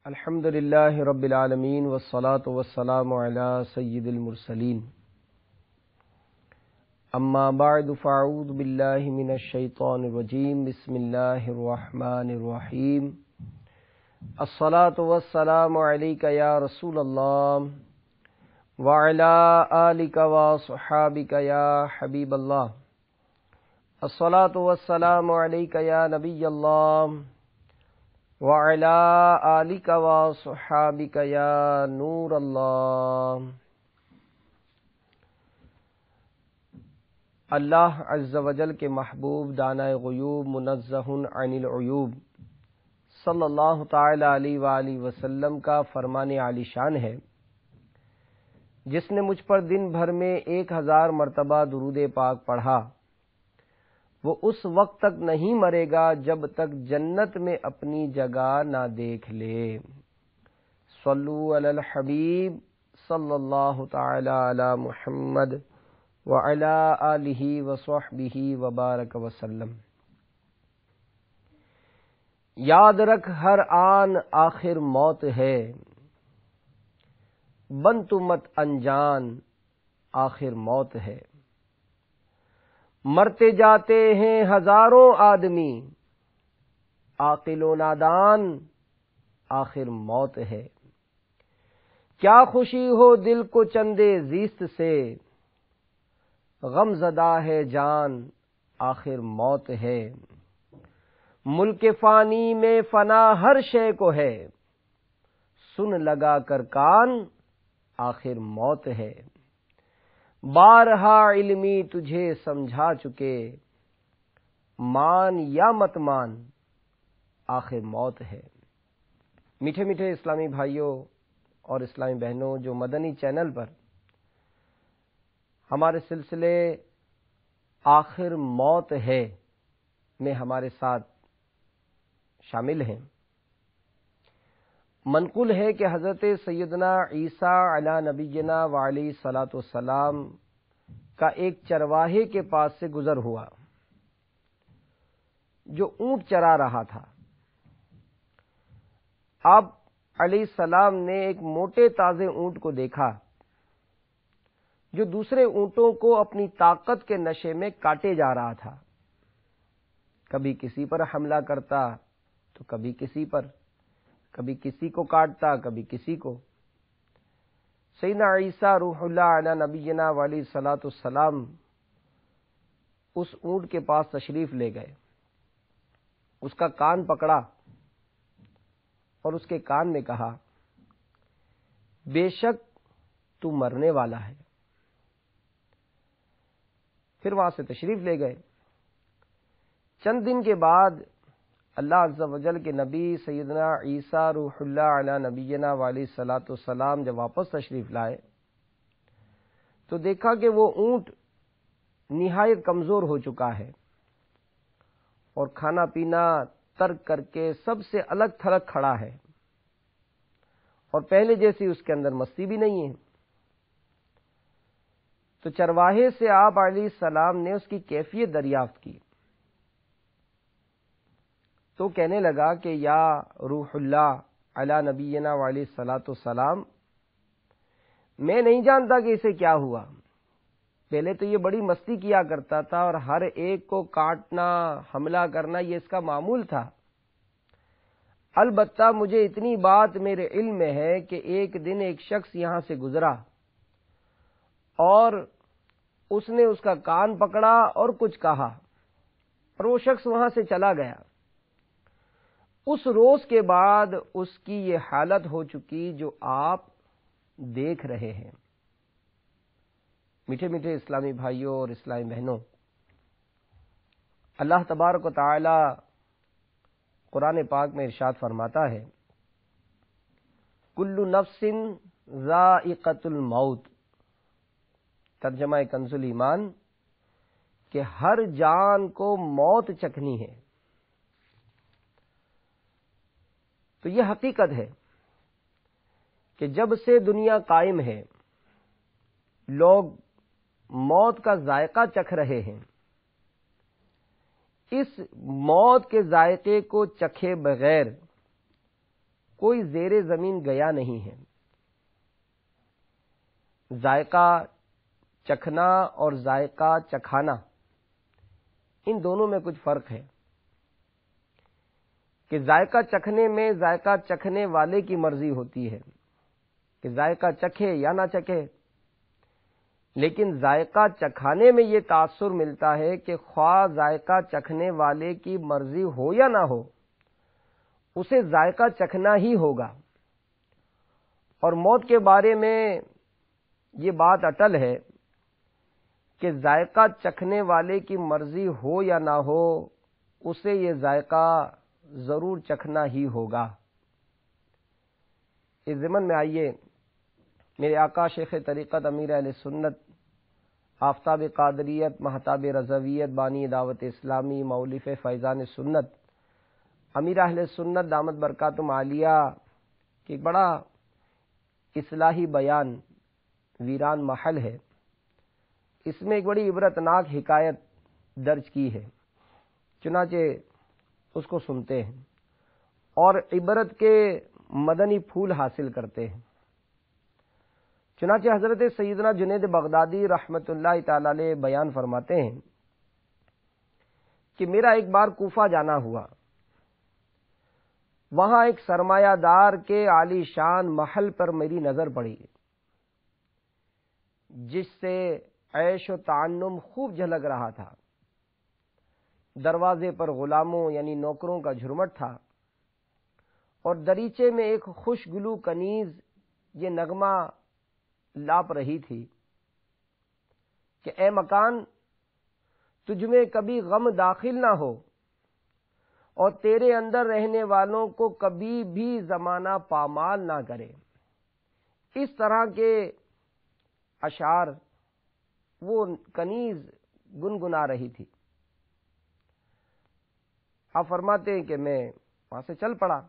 الحمد للہ رب العالمین والصلاة والسلام علی سید المرسلین اما بعد فاعوذ باللہ من الشیطان الرجیم بسم اللہ الرحمن الرحیم الصلاة والسلام علیک یا رسول اللہ وعلی آلک وصحابک یا حبیب اللہ الصلاة والسلام علیک یا نبی اللہ وعلی آلک وصحابک یا نور اللہ۔ اللہ عز و جل کے محبوب دانائے غیوب منزہ عن العیوب صلی اللہ تعالی علیہ وآلہ وسلم کا فرمان عالی شان ہے، جس نے مجھ پر دن بھر میں 1000 مرتبہ درود پاک پڑھا، وہ اس وقت تک نہیں مرے گا جب تک جنت میں اپنی جگہ نہ دیکھ لے۔ صلو علی الحبیب صلی اللہ تعالی علی محمد وعلی آلہ وصحبہ وبارک وسلم۔ یاد رکھ ہر آن آخر موت ہے، بن تو مت انجان آخر موت ہے۔ مرتے جاتے ہیں ہزاروں آدمی، عاقل و نادان آخر موت ہے۔ کیا خوشی ہو دل کو چندے زیست سے، غم زدہ ہے جان آخر موت ہے۔ ملک فانی میں فنا ہر شے کو ہے، سن لگا کر کان آخر موت ہے۔ بارہا علمی تجھے سمجھا چکے، مان یا مت مان آخر موت ہے۔ میٹھے میٹھے اسلامی بھائیوں اور اسلامی بہنوں جو مدنی چینل پر ہمارے سلسلے آخر موت ہے میں ہمارے ساتھ شامل ہیں، منقول ہے کہ حضرت سیدنا عیسیٰ علی نبینا وعلیہ الصلاۃ والسلام کا ایک چرواہے کے پاس سے گزر ہوا جو اونٹ چرا رہا تھا۔ آپ علیہ السلام نے ایک موٹے تازے اونٹ کو دیکھا جو دوسرے اونٹوں کو اپنی طاقت کے نشے میں کاٹے جا رہا تھا، کبھی کسی پر حملہ کرتا تو کبھی کسی پر، کبھی کسی کو کاٹتا کبھی کسی کو۔ سیدنا عیسیٰ روح اللہ علی نبینا علیہ الصلاۃ والسلام اس اونٹ کے پاس تشریف لے گئے، اس کا کان پکڑا اور اس کے کان میں کہا، بے شک تو مرنے والا ہے۔ پھر وہاں سے تشریف لے گئے۔ چند دن کے بعد اللہ عز و جل کے نبی سیدنا عیسیٰ روح اللہ علی نبینا علیہ الصلاۃ والسلام جب واپس تشریف لائے تو دیکھا کہ وہ اونٹ نہایت کمزور ہو چکا ہے اور کھانا پینا ترک کر کے سب سے الگ تھلگ کھڑا ہے، اور پہلے جیسی اس کے اندر مستی بھی نہیں ہے۔ تو چرواہے سے آپ علیہ السلام نے اس کی کیفیت دریافت کی تو کہنے لگا کہ یا روح اللہ علی نبینا علیہ الصلاۃ والسلام، میں نہیں جانتا کہ اسے کیا ہوا، پہلے تو یہ بڑی مستی کیا کرتا تھا اور ہر ایک کو کاٹنا حملہ کرنا یہ اس کا معمول تھا۔ البتہ مجھے اتنی بات میرے علم میں ہے کہ ایک دن ایک شخص یہاں سے گزرا اور اس نے اس کا کان پکڑا اور کچھ کہا اور وہ شخص وہاں سے چلا گیا۔ اس روز کے بعد اس کی یہ حالت ہو چکی جو آپ دیکھ رہے ہیں۔ میٹھے میٹھے اسلامی بھائیوں اور اسلامی بہنوں، اللہ تبارک و تعالی قرآن پاک میں ارشاد فرماتا ہے، کل نفس ذائقۃ الموت، ترجمہ کنز ایمان، کہ ہر جان کو موت چکھنی ہے۔ تو یہ حقیقت ہے کہ جب سے دنیا قائم ہے لوگ موت کا ذائقہ چکھ رہے ہیں۔ اس موت کے ذائقے کو چکھے بغیر کوئی زیر زمین گیا نہیں ہے۔ ذائقہ چکھنا اور ذائقہ چکھانا، ان دونوں میں کچھ فرق ہے کہ ذائقہ چکھنے میں ذائقہ چکھنے والے کی مرضی ہوتی ہے کہ ذائقہ چکھے یا نہ چکھے، لیکن ذائقہ چکھانے میں یہ تاثر ملتا ہے کہ خواہ ذائقہ چکھنے والے کی مرضی ہو یا نہ ہو، اسے ذائقہ چکھنا ہی ہوگا۔ اور موت کے بارے میں یہ بات اٹل ہے کہ ذائقہ چکھنے والے کی مرضی ہو یا نہ ہو، اسے یہ ذائقہ ضرور چکھنا ہی ہوگا۔ اس ضمن میں آئیے میرے آقا شیخ طریقت امیر اہل سنت آفتاب قادریت مہتاب رضویت بانی دعوت اسلامی مولف فیضان سنت امیر اہل سنت دامت برکاتہم عالیہ کہ ایک بڑا اصلاحی بیان ویران محل ہے، اس میں ایک بڑی عبرتناک حکایت درج کی ہے، چنانچہ اس کو سنتے ہیں اور عبرت کے مدنی پھول حاصل کرتے ہیں۔ چنانچہ حضرت سیدنا جنید بغدادی رحمت اللہ تعالی علیہ بیان فرماتے ہیں کہ میرا ایک بار کوفہ جانا ہوا، وہاں ایک سرمایہ دار کے عالی شان محل پر میری نظر پڑی، جس سے عیش و تعنم خوب جھلک رہا تھا۔ دروازے پر غلاموں یعنی نوکروں کا جھرمٹ تھا، اور دریچے میں ایک خوشگلو کنیز یہ نغمہ لاپ رہی تھی کہ اے مکان، تجھ میں کبھی غم داخل نہ ہو اور تیرے اندر رہنے والوں کو کبھی بھی زمانہ پامال نہ کرے۔ اس طرح کے اشعار وہ کنیز گنگنا رہی تھی۔ آپ فرماتے ہیں کہ میں وہاں سے چل پڑا۔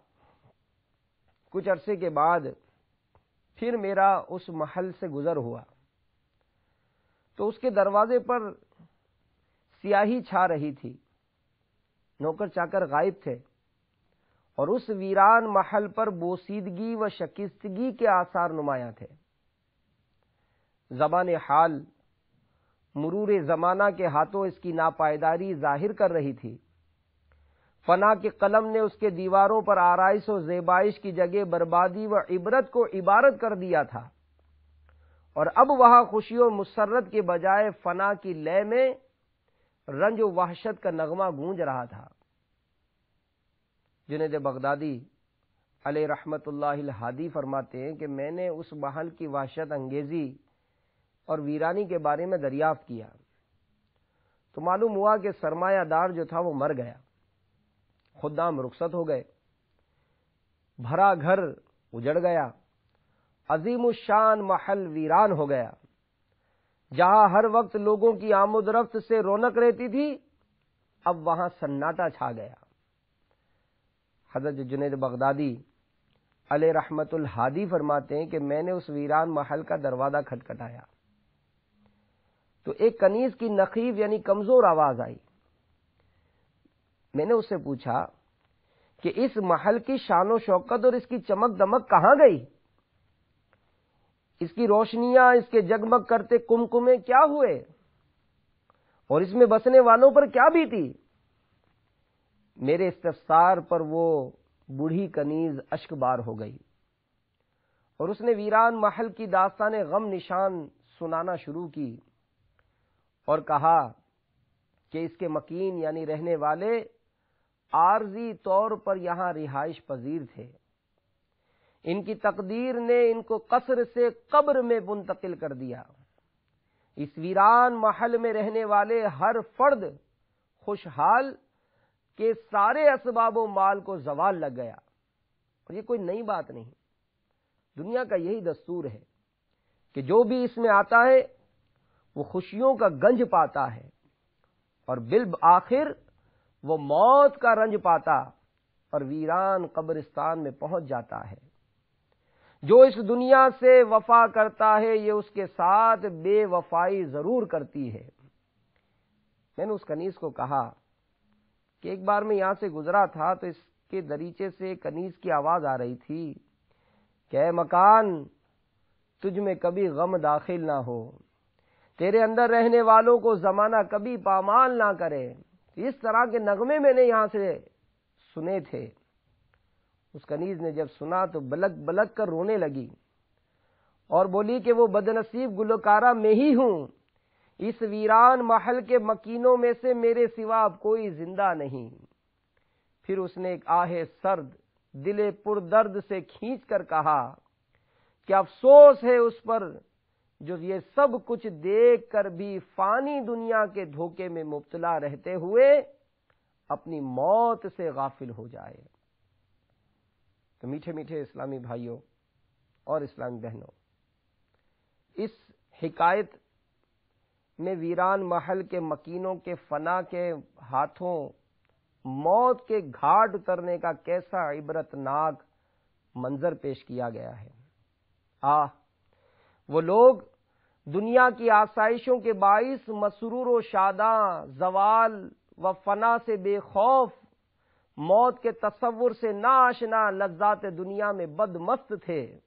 کچھ عرصے کے بعد پھر میرا اس محل سے گزر ہوا تو اس کے دروازے پر سیاہی چھا رہی تھی، نوکر چاکر غائب تھے، اور اس ویران محل پر بوسیدگی و شکستگی کے آثار نمایاں تھے۔ زبان حال مرور زمانہ کے ہاتھوں اس کی ناپائیداری ظاہر کر رہی تھی۔ فنا کے قلم نے اس کے دیواروں پر آرائش و زیبائش کی جگہ بربادی و عبرت کو عبارت کر دیا تھا، اور اب وہاں خوشی و مسرت کے بجائے فنا کی لے میں رنج و وحشت کا نغمہ گونج رہا تھا۔ جنید بغدادی علیہ رحمت اللہ الہادی فرماتے ہیں کہ میں نے اس محل کی وحشت انگیزی اور ویرانی کے بارے میں دریافت کیا تو معلوم ہوا کہ سرمایہ دار جو تھا وہ مر گیا، خدام رخصت ہو گئے، بھرا گھر اجڑ گیا، عظیم الشان محل ویران ہو گیا۔ جہاں ہر وقت لوگوں کی آمد رفت سے رونق رہتی تھی، اب وہاں سناٹا چھا گیا۔ حضرت جنید بغدادی علیہ رحمت الہادی فرماتے ہیں کہ میں نے اس ویران محل کا دروازہ کھٹکھٹایا تو ایک کنیز کی نخیف یعنی کمزور آواز آئی۔ میں نے اس سے پوچھا کہ اس محل کی شان و شوکت اور اس کی چمک دمک کہاں گئی؟ اس کی روشنیاں، اس کے جگمگ کرتے کمکمے کیا ہوئے، اور اس میں بسنے والوں پر کیا بیتی؟ میرے استفسار پر وہ بوڑھی کنیز اشک بار ہو گئی اور اس نے ویران محل کی داستان غم نشان سنانا شروع کی اور کہا کہ اس کے مکین یعنی رہنے والے عارضی طور پر یہاں رہائش پذیر تھے، ان کی تقدیر نے ان کو قصر سے قبر میں منتقل کر دیا۔ اس ویران محل میں رہنے والے ہر فرد خوشحال کہ سارے اسباب و مال کو زوال لگ گیا، اور یہ کوئی نئی بات نہیں، دنیا کا یہی دستور ہے کہ جو بھی اس میں آتا ہے وہ خوشیوں کا گنج پاتا ہے اور بالآخر وہ موت کا رنج پاتا اور ویران قبرستان میں پہنچ جاتا ہے۔ جو اس دنیا سے وفا کرتا ہے یہ اس کے ساتھ بے وفائی ضرور کرتی ہے۔ میں نے اس کنیز کو کہا کہ ایک بار میں یہاں سے گزرا تھا تو اس کے دریچے سے کنیز کی آواز آ رہی تھی کہ اے مکان، تجھ میں کبھی غم داخل نہ ہو، تیرے اندر رہنے والوں کو زمانہ کبھی پامال نہ کرے۔ اس طرح کے نغمے میں نے یہاں سے سنے تھے۔ اس کنیز نے جب سنا تو بلک بلک کر رونے لگی اور بولی کہ وہ بدنصیب گلوکارہ میں ہی ہوں، اس ویران محل کے مکینوں میں سے میرے سوا اب کوئی زندہ نہیں۔ پھر اس نے ایک آہ سرد دل پر درد سے کھینچ کر کہا کہ افسوس ہے اس پر جو یہ سب کچھ دیکھ کر بھی فانی دنیا کے دھوکے میں مبتلا رہتے ہوئے اپنی موت سے غافل ہو جائے۔ تو میٹھے میٹھے اسلامی بھائیوں اور اسلامی بہنوں، اس حکایت میں ویران محل کے مکینوں کے فنا کے ہاتھوں موت کے گھاٹ اترنے کا کیسا عبرت ناک منظر پیش کیا گیا ہے۔ وہ لوگ دنیا کی آسائشوں کے باعث مسرور و شاداں، زوال و فنا سے بے خوف، موت کے تصور سے ناآشنا لذات دنیا میں بدمست تھے،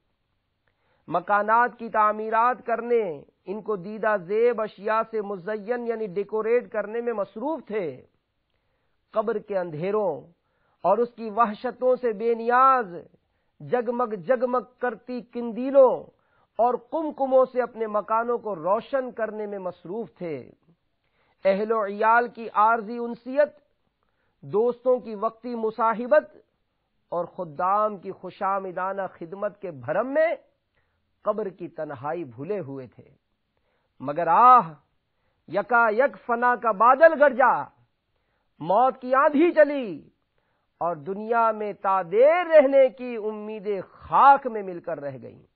مکانات کی تعمیرات کرنے، ان کو دیدہ زیب اشیاء سے مزین یعنی ڈیکوریٹ کرنے میں مصروف تھے، قبر کے اندھیروں اور اس کی وحشتوں سے بے نیاز، جگمگ جگمگ کرتی قندیلوں اور کمکموں سے اپنے مکانوں کو روشن کرنے میں مصروف تھے، اہل و عیال کی عارضی انسیت، دوستوں کی وقتی مصاحبت اور خدام کی خوشامدانہ خدمت کے بھرم میں قبر کی تنہائی بھولے ہوئے تھے۔ مگر یکا یک فنا کا بادل گرجا، موت کی آندھی چلی اور دنیا میں تا دیر رہنے کی امیدیں خاک میں مل کر رہ گئیں۔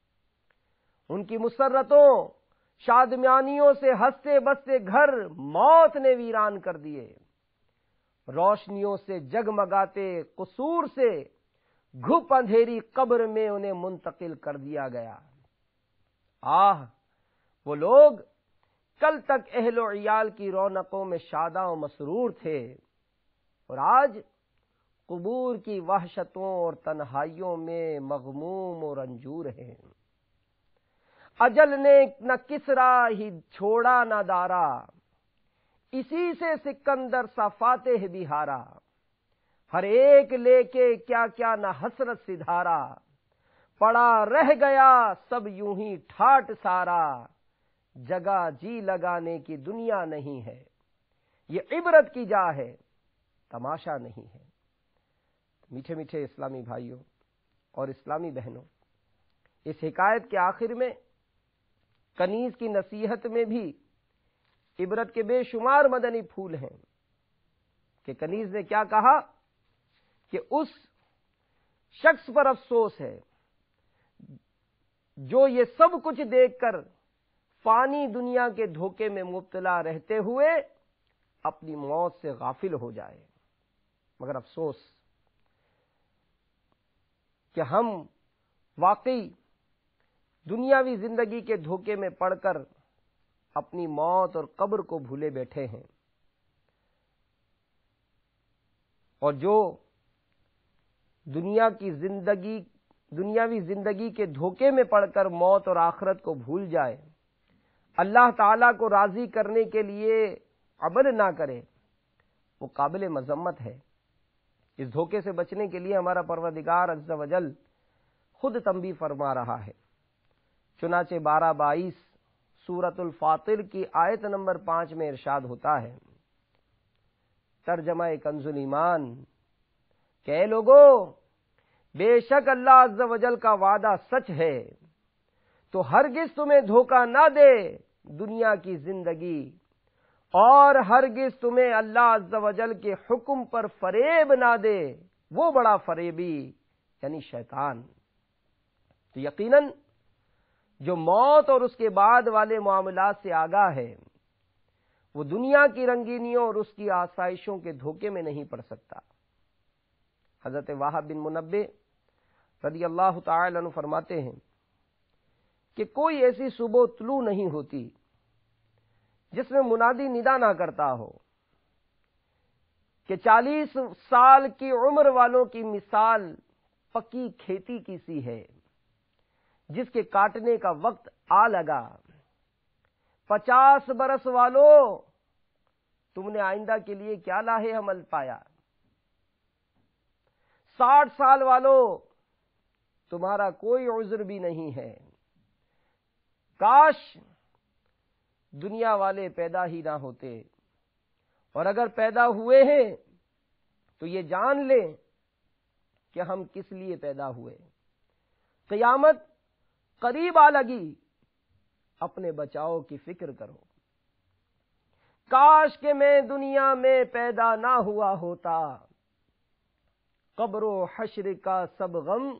ان کی مسرتوں، شادمانیوں سے ہنستے بستے گھر موت نے ویران کر دیے، روشنیوں سے جگمگاتے قصور سے گھپ اندھیری قبر میں انہیں منتقل کر دیا گیا۔ وہ لوگ کل تک اہل و عیال کی رونقوں میں شاداں و مسرور تھے اور آج قبور کی وحشتوں اور تنہائیوں میں مغموم و رنجور ہیں۔ اجل نے نہ کسرا ہی چھوڑا نہ دارا، اسی سے سکندر سا فاتح بھی ہارا، ہر ایک لے کے کیا کیا نہ حسرت سدھارا، پڑا رہ گیا سب یوں ہی ٹھاٹ سارا، جگہ جی لگانے کی دنیا نہیں ہے، یہ عبرت کی جا ہے تماشا نہیں ہے۔ میٹھے میٹھے اسلامی بھائیوں اور اسلامی بہنوں، اس حکایت کے آخر میں کنیز کی نصیحت میں بھی عبرت کے بے شمار مدنی پھول ہیں کہ کنیز نے کیا کہا کہ اس شخص پر افسوس ہے جو یہ سب کچھ دیکھ کر فانی دنیا کے دھوکے میں مبتلا رہتے ہوئے اپنی موت سے غافل ہو جائے۔ مگر افسوس کہ ہم واقعی دنیاوی زندگی کے دھوکے میں پڑ کر اپنی موت اور قبر کو بھولے بیٹھے ہیں، اور جو دنیاوی زندگی کے دھوکے میں پڑ کر موت اور آخرت کو بھول جائے، اللہ تعالیٰ کو راضی کرنے کے لیے عمل نہ کرے، وہ قابل مذمت ہے۔ اس دھوکے سے بچنے کے لیے ہمارا پروردگار عز و جل خود تنبیہ فرما رہا ہے۔ چنانچہ 12-22 سورۃ الفاطر کی آیت نمبر 5 میں ارشاد ہوتا ہے، ترجمہ کنز ایمان، کہ اے لوگو، بے شک اللہ عز و جل کا وعدہ سچ ہے، تو ہرگز تمہیں دھوکہ نہ دے دنیا کی زندگی، اور ہرگز تمہیں اللہ عز و جل کے حکم پر فریب نہ دے وہ بڑا فریبی یعنی شیطان۔ تو یقیناً جو موت اور اس کے بعد والے معاملات سے آگاہ ہے، وہ دنیا کی رنگینیوں اور اس کی آسائشوں کے دھوکے میں نہیں پڑ سکتا۔ حضرت وہب بن منبہ رضی اللہ تعالی عنہ فرماتے ہیں کہ کوئی ایسی صبح طلوع نہیں ہوتی جس میں منادی ندا نہ کرتا ہو کہ 40 سال کی عمر والوں کی مثال پکی کھیتی کی سی ہے جس کے کاٹنے کا وقت آ لگا۔ 50 برس والوں، تم نے آئندہ کے لیے کیا لاہے عمل پایا؟ 60 سال والوں، تمہارا کوئی عذر بھی نہیں ہے۔ کاش دنیا والے پیدا ہی نہ ہوتے، اور اگر پیدا ہوئے ہیں تو یہ جان لیں کہ ہم کس لیے پیدا ہوئے۔ قیامت قریب آ لگی، اپنے بچاؤ کی فکر کرو۔ کاش کہ میں دنیا میں پیدا نہ ہوا ہوتا، قبر و حشر کا سب غم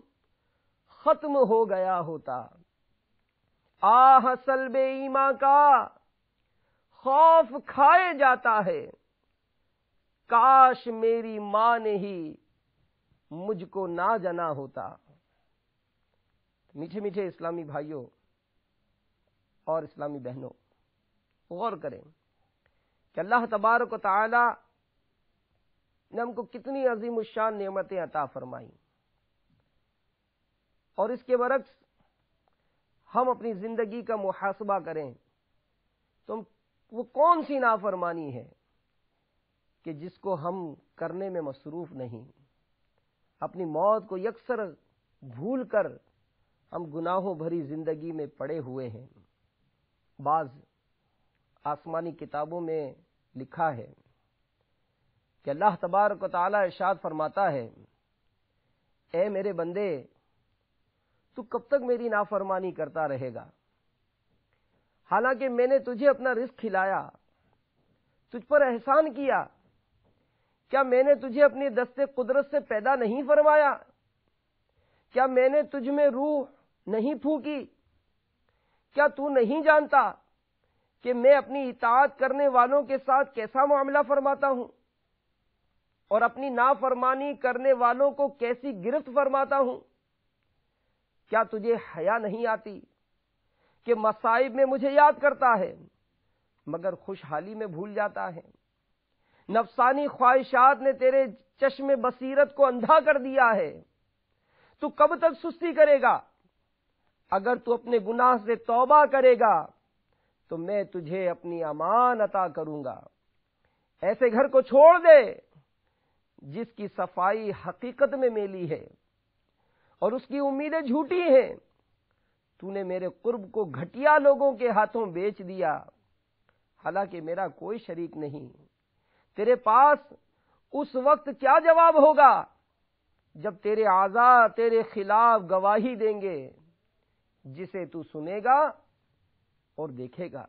ختم ہو گیا ہوتا۔ آہ سلب ایمان کا خوف کھائے جاتا ہے، کاش میری ماں نے ہی مجھ کو نہ جنا ہوتا۔ میٹھے میٹھے اسلامی بھائیوں اور اسلامی بہنوں، غور کریں کہ اللہ تبارک و تعالی نے ہم کو کتنی عظیم الشان نعمتیں عطا فرمائیں، اور اس کے برعکس ہم اپنی زندگی کا محاسبہ کریں تو وہ کون سی نافرمانی ہے کہ جس کو ہم کرنے میں مصروف نہیں۔ اپنی موت کو یکسر بھول کر ہم گناہوں بھری زندگی میں پڑے ہوئے ہیں۔ بعض آسمانی کتابوں میں لکھا ہے کہ اللہ تبارک و تعالی ارشاد فرماتا ہے، اے میرے بندے، تو کب تک میری نافرمانی کرتا رہے گا؟ حالانکہ میں نے تجھے اپنا رزق کھلایا، تجھ پر احسان کیا، کیا میں نے تجھے اپنی دست قدرت سے پیدا نہیں فرمایا؟ کیا میں نے تجھ میں روح نہیں پھونکی؟ کیا تو نہیں جانتا کہ میں اپنی اطاعت کرنے والوں کے ساتھ کیسا معاملہ فرماتا ہوں اور اپنی نافرمانی کرنے والوں کو کیسی گرفت فرماتا ہوں؟ کیا تجھے حیا نہیں آتی کہ مصائب میں مجھے یاد کرتا ہے مگر خوشحالی میں بھول جاتا ہے؟ نفسانی خواہشات نے تیرے چشم بصیرت کو اندھا کر دیا ہے، تو کب تک سستی کرے گا؟ اگر تو اپنے گناہ سے توبہ کرے گا تو میں تجھے اپنی امان عطا کروں گا۔ ایسے گھر کو چھوڑ دے جس کی صفائی حقیقت میں میلی ہے اور اس کی امیدیں جھوٹی ہیں۔ تو نے میرے قرب کو گھٹیا لوگوں کے ہاتھوں بیچ دیا، حالانکہ میرا کوئی شریک نہیں۔ تیرے پاس اس وقت کیا جواب ہوگا جب تیرے اعضاء تیرے خلاف گواہی دیں گے، جسے تو سنے گا اور دیکھے گا۔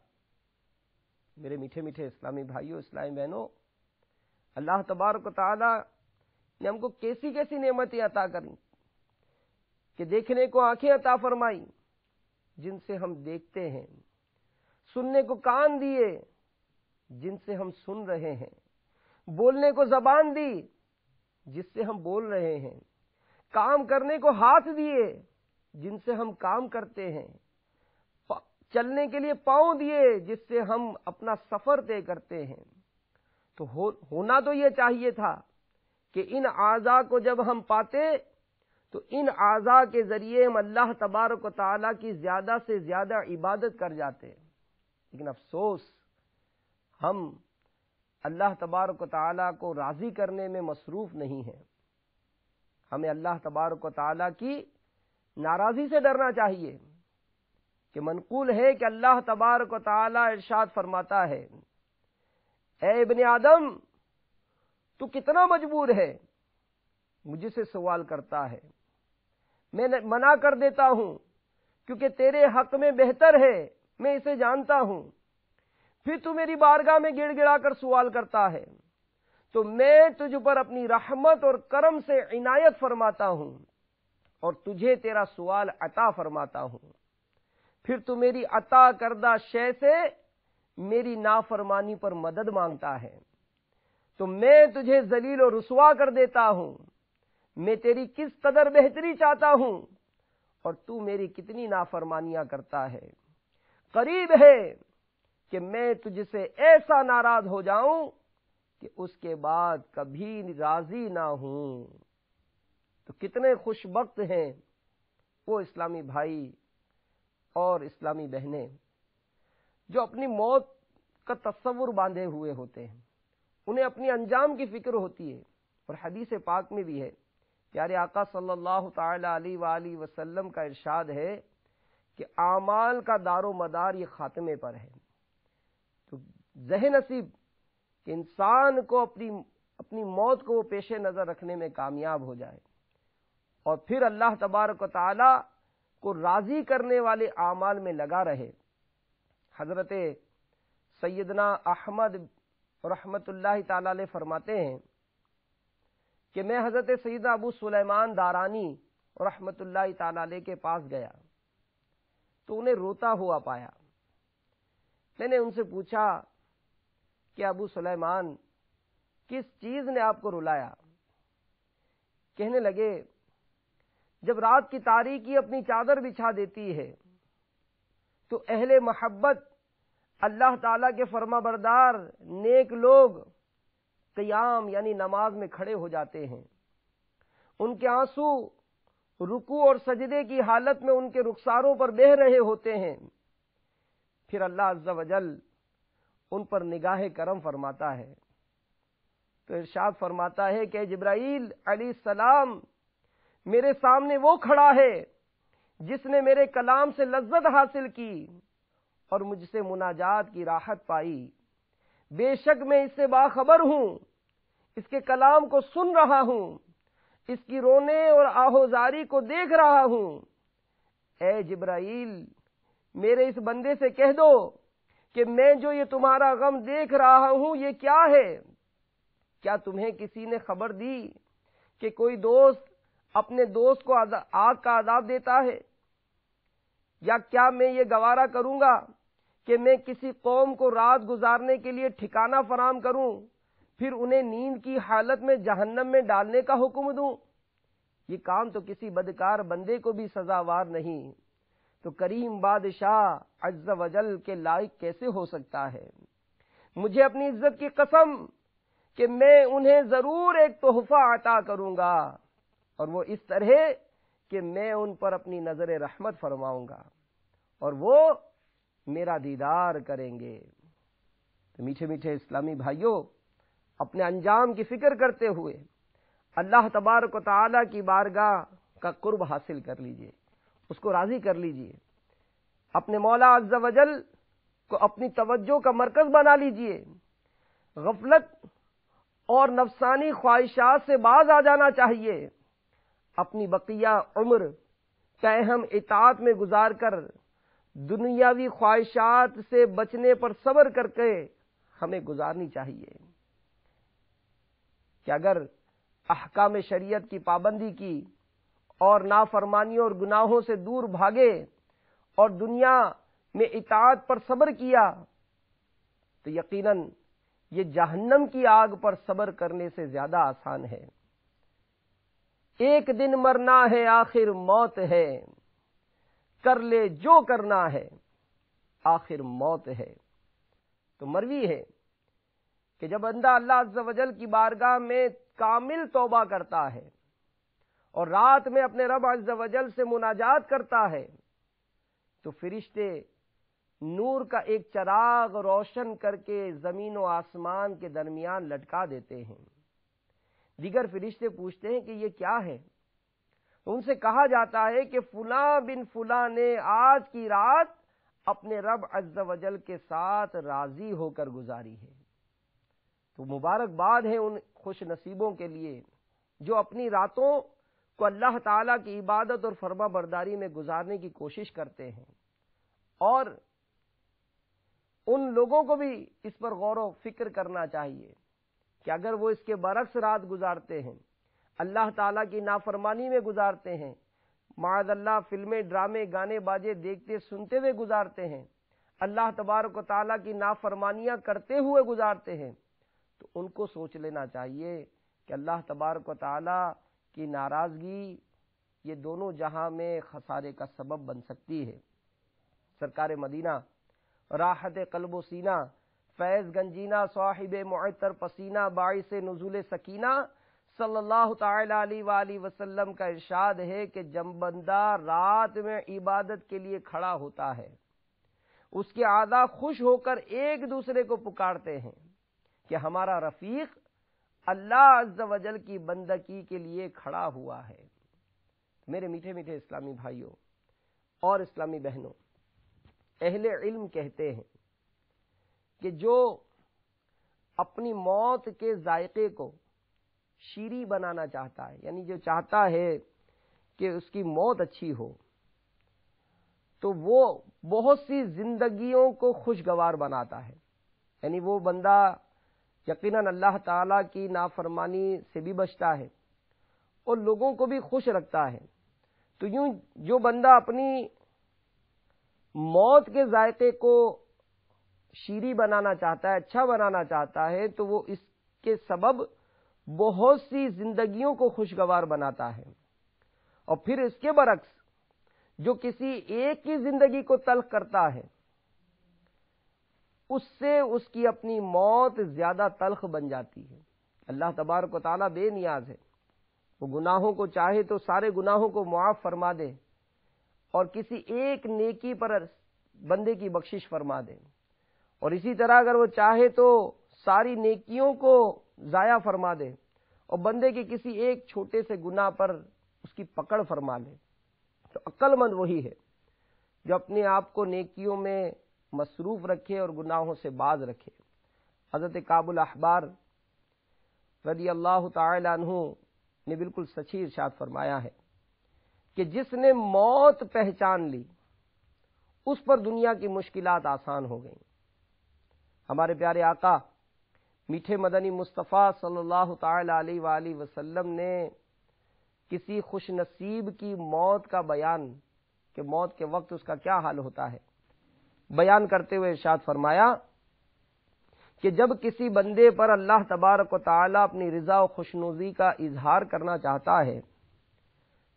میرے میٹھے میٹھے اسلامی بھائیوں، اسلامی بہنوں، اللہ تبارک و تعالی نے ہم کو کیسی کیسی نعمتیں عطا کریں کہ دیکھنے کو آنکھیں عطا فرمائی جن سے ہم دیکھتے ہیں، سننے کو کان دیے جن سے ہم سن رہے ہیں، بولنے کو زبان دی جس سے ہم بول رہے ہیں، کام کرنے کو ہاتھ دیے جن سے ہم کام کرتے ہیں، چلنے کے لیے پاؤں دیے جس سے ہم اپنا سفر طے کرتے ہیں۔ تو ہونا تو یہ چاہیے تھا کہ ان اعضاء کو جب ہم پاتے تو ان اعضاء کے ذریعے ہم اللہ تبارک و تعالیٰ کی زیادہ سے زیادہ عبادت کر جاتے، لیکن افسوس ہم اللہ تبارک و تعالیٰ کو راضی کرنے میں مصروف نہیں ہیں۔ ہمیں اللہ تبارک و تعالیٰ کی ناراضی سے ڈرنا چاہیے کہ منقول ہے کہ اللہ تبارک و تعالیٰ ارشاد فرماتا ہے، اے ابن آدم، تو کتنا مجبور ہے؟ مجھ سے سوال کرتا ہے، میں منع کر دیتا ہوں کیونکہ تیرے حق میں بہتر ہے، میں اسے جانتا ہوں، پھر تو میری بارگاہ میں گڑ گڑا کر سوال کرتا ہے، تو میں تجھ پر اپنی رحمت اور کرم سے عنایت فرماتا ہوں اور تجھے تیرا سوال عطا فرماتا ہوں، پھر تو میری عطا کردہ شے سے میری نافرمانی پر مدد مانگتا ہے، تو میں تجھے ذلیل و رسوا کر دیتا ہوں۔ میں تیری کس قدر بہتری چاہتا ہوں اور تو میری کتنی نافرمانیاں کرتا ہے۔ قریب ہے کہ میں تجھ سے ایسا ناراض ہو جاؤں کہ اس کے بعد کبھی راضی نہ ہوں۔ تو کتنے خوش بخت ہیں وہ اسلامی بھائی اور اسلامی بہنیں جو اپنی موت کا تصور باندھے ہوئے ہوتے ہیں، انہیں اپنی انجام کی فکر ہوتی ہے۔ اور حدیث پاک میں بھی ہے، پیارے آقا صلی اللہ تعالی علیہ وآلہ وسلم کا ارشاد ہے کہ اعمال کا دار و مدار یہ خاتمے پر ہے۔ تو ذہن نصیب کہ انسان کو اپنی موت کو پیش نظر رکھنے میں کامیاب ہو جائے اور پھر اللہ تبارک و تعالی کو راضی کرنے والے اعمال میں لگا رہے۔ حضرت سیدنا احمد رحمت اللہ تعالی علیہ فرماتے ہیں کہ میں حضرت سیدنا ابو سلیمان دارانی رحمت اللہ تعالی علیہ کے پاس گیا تو انہیں روتا ہوا پایا۔ میں نے ان سے پوچھا کہ ابو سلیمان کس چیز نے آپ کو رلایا؟ کہنے لگے جب رات کی تاریکی اپنی چادر بچھا دیتی ہے تو اہل محبت اللہ تعالیٰ کے فرما بردار نیک لوگ قیام یعنی نماز میں کھڑے ہو جاتے ہیں، ان کے آنسو رکوع اور سجدے کی حالت میں ان کے رخساروں پر بہہ رہے ہوتے ہیں، پھر اللہ عز و جل ان پر نگاہ کرم فرماتا ہے تو ارشاد فرماتا ہے کہ جبرائیل علیہ السلام میرے سامنے وہ کھڑا ہے جس نے میرے کلام سے لذت حاصل کی اور مجھ سے مناجات کی راحت پائی۔ بے شک میں اس سے باخبر ہوں، اس کے کلام کو سن رہا ہوں، اس کی رونے اور آہوزاری کو دیکھ رہا ہوں۔ اے جبرائیل میرے اس بندے سے کہہ دو کہ میں جو یہ تمہارا غم دیکھ رہا ہوں یہ کیا ہے؟ کیا تمہیں کسی نے خبر دی کہ کوئی دوست اپنے دوست کو آگ کا عذاب دیتا ہے؟ یا کیا میں یہ گوارا کروں گا کہ میں کسی قوم کو رات گزارنے کے لیے ٹھکانہ فراہم کروں پھر انہیں نیند کی حالت میں جہنم میں ڈالنے کا حکم دوں؟ یہ کام تو کسی بدکار بندے کو بھی سزاوار نہیں، تو کریم بادشاہ عز و جل کے لائق کیسے ہو سکتا ہے؟ مجھے اپنی عزت کی قسم کہ میں انہیں ضرور ایک تحفہ عطا کروں گا، اور وہ اس طرح کہ میں ان پر اپنی نظر رحمت فرماؤں گا اور وہ میرا دیدار کریں گے۔ تو میٹھے میٹھے اسلامی بھائیوں، اپنے انجام کی فکر کرتے ہوئے اللہ تبارک و تعالی کی بارگاہ کا قرب حاصل کر لیجئے، اس کو راضی کر لیجئے، اپنے مولا عز و جل کو اپنی توجہ کا مرکز بنا لیجئے، غفلت اور نفسانی خواہشات سے باز آ جانا چاہیے، اپنی بقیہ عمر تاہم اطاعت میں گزار کر دنیاوی خواہشات سے بچنے پر صبر کر کے ہمیں گزارنی چاہیے کہ اگر احکام شریعت کی پابندی کی اور نافرمانیوں اور گناہوں سے دور بھاگے اور دنیا میں اطاعت پر صبر کیا تو یقیناً یہ جہنم کی آگ پر صبر کرنے سے زیادہ آسان ہے۔ ایک دن مرنا ہے آخر موت ہے، کر لے جو کرنا ہے آخر موت ہے۔ تو مروی ہے کہ جب بندہ اللہ عز و جل کی بارگاہ میں کامل توبہ کرتا ہے اور رات میں اپنے رب عز و جل سے مناجات کرتا ہے تو فرشتے نور کا ایک چراغ روشن کر کے زمین و آسمان کے درمیان لٹکا دیتے ہیں۔ دیگر فرشتے پوچھتے ہیں کہ یہ کیا ہے؟ ان سے کہا جاتا ہے کہ فلاں بن فلاں نے آج کی رات اپنے رب عز و جل کے ساتھ راضی ہو کر گزاری ہے۔ تو مبارکباد ہے ان خوش نصیبوں کے لیے جو اپنی راتوں کو اللہ تعالیٰ کی عبادت اور فرما برداری میں گزارنے کی کوشش کرتے ہیں، اور ان لوگوں کو بھی اس پر غور و فکر کرنا چاہیے کہ اگر وہ اس کے برعکس رات گزارتے ہیں، اللہ تعالیٰ کی نافرمانی میں گزارتے ہیں، معاذ اللہ فلمیں ڈرامے گانے باجے دیکھتے سنتے ہوئے گزارتے ہیں، اللہ تبارک و تعالیٰ کی نافرمانیاں کرتے ہوئے گزارتے ہیں، تو ان کو سوچ لینا چاہیے کہ اللہ تبارک و تعالیٰ کی ناراضگی یہ دونوں جہاں میں خسارے کا سبب بن سکتی ہے۔ سرکار مدینہ راحت قلب و سینہ فیض گنجینا صاحب معطر پسینہ باعث نزول سکینہ صلی اللہ تعالی علیہ وآلہ وسلم کا ارشاد ہے کہ جب بندہ رات میں عبادت کے لیے کھڑا ہوتا ہے، اس کے اعضاء خوش ہو کر ایک دوسرے کو پکارتے ہیں کہ ہمارا رفیق اللہ عز و جل کی بندگی کے لیے کھڑا ہوا ہے۔ میرے میٹھے میٹھے اسلامی بھائیوں اور اسلامی بہنوں، اہل علم کہتے ہیں کہ جو اپنی موت کے ذائقے کو شیریں بنانا چاہتا ہے، یعنی جو چاہتا ہے کہ اس کی موت اچھی ہو، تو وہ بہت سی زندگیوں کو خوشگوار بناتا ہے۔ یعنی وہ بندہ یقیناً اللہ تعالیٰ کی نافرمانی سے بھی بچتا ہے اور لوگوں کو بھی خوش رکھتا ہے۔ تو یوں جو بندہ اپنی موت کے ذائقے کو شیریں بنانا چاہتا ہے، اچھا بنانا چاہتا ہے، تو وہ اس کے سبب بہت سی زندگیوں کو خوشگوار بناتا ہے۔ اور پھر اس کے برعکس جو کسی ایک کی زندگی کو تلخ کرتا ہے، اس سے اس کی اپنی موت زیادہ تلخ بن جاتی ہے۔ اللہ تبارک و تعالیٰ بے نیاز ہے، وہ گناہوں کو چاہے تو سارے گناہوں کو معاف فرما دے اور کسی ایک نیکی پر بندے کی بخشش فرما دے، اور اسی طرح اگر وہ چاہے تو ساری نیکیوں کو ضائع فرما دے اور بندے کے کسی ایک چھوٹے سے گناہ پر اس کی پکڑ فرما لے۔ تو عقل مند وہی ہے جو اپنے آپ کو نیکیوں میں مصروف رکھے اور گناہوں سے باز رکھے۔ حضرت کعب الاحبار رضی اللہ تعالی عنہ نے بالکل سچی ارشاد فرمایا ہے کہ جس نے موت پہچان لی اس پر دنیا کی مشکلات آسان ہو گئیں۔ ہمارے پیارے آقا میٹھے مدنی مصطفیٰ صلی اللہ تعالی علیہ وآلہ وسلم نے کسی خوش نصیب کی موت کا بیان کہ موت کے وقت اس کا کیا حال ہوتا ہے بیان کرتے ہوئے ارشاد فرمایا کہ جب کسی بندے پر اللہ تبارک و تعالی اپنی رضا و خوشنودی کا اظہار کرنا چاہتا ہے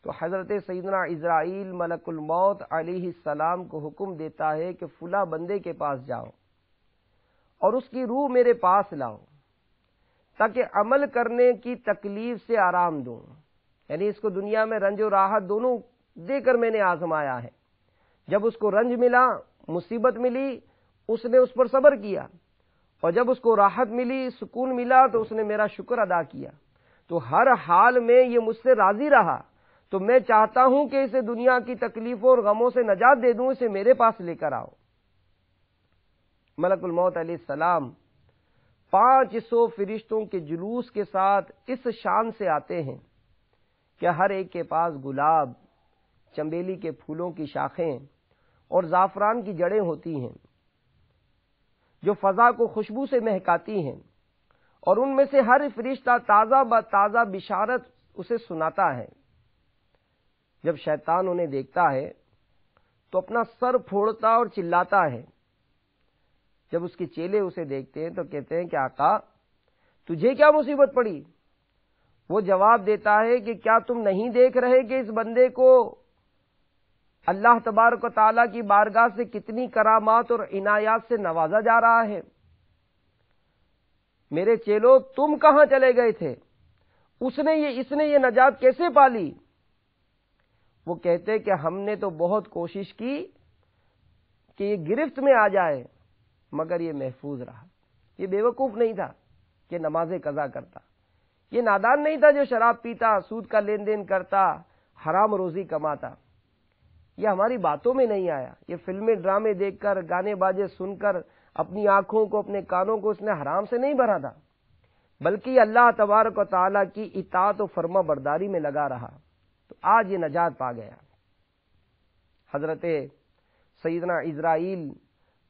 تو حضرت سیدنا عزرائیل ملک الموت علیہ السلام کو حکم دیتا ہے کہ فلاں بندے کے پاس جاؤ اور اس کی روح میرے پاس لاؤ تاکہ عمل کرنے کی تکلیف سے آرام دوں۔ یعنی اس کو دنیا میں رنج و راحت دونوں دے کر میں نے آزمایا ہے۔ جب اس کو رنج ملا، مصیبت ملی، اس نے اس پر صبر کیا، اور جب اس کو راحت ملی، سکون ملا، تو اس نے میرا شکر ادا کیا۔ تو ہر حال میں یہ مجھ سے راضی رہا، تو میں چاہتا ہوں کہ اسے دنیا کی تکلیفوں اور غموں سے نجات دے دوں، اسے میرے پاس لے کر آؤ۔ ملک الموت علیہ السلام 500 فرشتوں کے جلوس کے ساتھ اس شان سے آتے ہیں کہ ہر ایک کے پاس گلاب، چنبیلی کے پھولوں کی شاخیں اور زعفران کی جڑیں ہوتی ہیں جو فضا کو خوشبو سے مہکاتی ہیں، اور ان میں سے ہر فرشتہ تازہ تازہ بشارت اسے سناتا ہے۔ جب شیطان انہیں دیکھتا ہے تو اپنا سر پھوڑتا اور چلاتا ہے۔ جب اس کے چیلے اسے دیکھتے ہیں تو کہتے ہیں کہ آقا تجھے کیا مصیبت پڑی؟ وہ جواب دیتا ہے کہ کیا تم نہیں دیکھ رہے کہ اس بندے کو اللہ تبارک و تعالیٰ کی بارگاہ سے کتنی کرامات اور عنایات سے نوازا جا رہا ہے؟ میرے چیلو تم کہاں چلے گئے تھے؟ اس نے یہ نجات کیسے پالی؟ وہ کہتے کہ ہم نے تو بہت کوشش کی کہ یہ گرفت میں آ جائے مگر یہ محفوظ رہا۔ یہ بیوقوف نہیں تھا کہ نماز قضا کرتا، یہ نادان نہیں تھا جو شراب پیتا، سود کا لین دین کرتا، حرام روزی کماتا۔ یہ ہماری باتوں میں نہیں آیا، یہ فلمیں ڈرامے دیکھ کر، گانے باجے سن کر اپنی آنکھوں کو، اپنے کانوں کو اس نے حرام سے نہیں بھرا تھا، بلکہ اللہ تبارک و تعالیٰ کی اطاعت و فرما برداری میں لگا رہا، تو آج یہ نجات پا گیا۔ حضرت سیدنا عزرائیل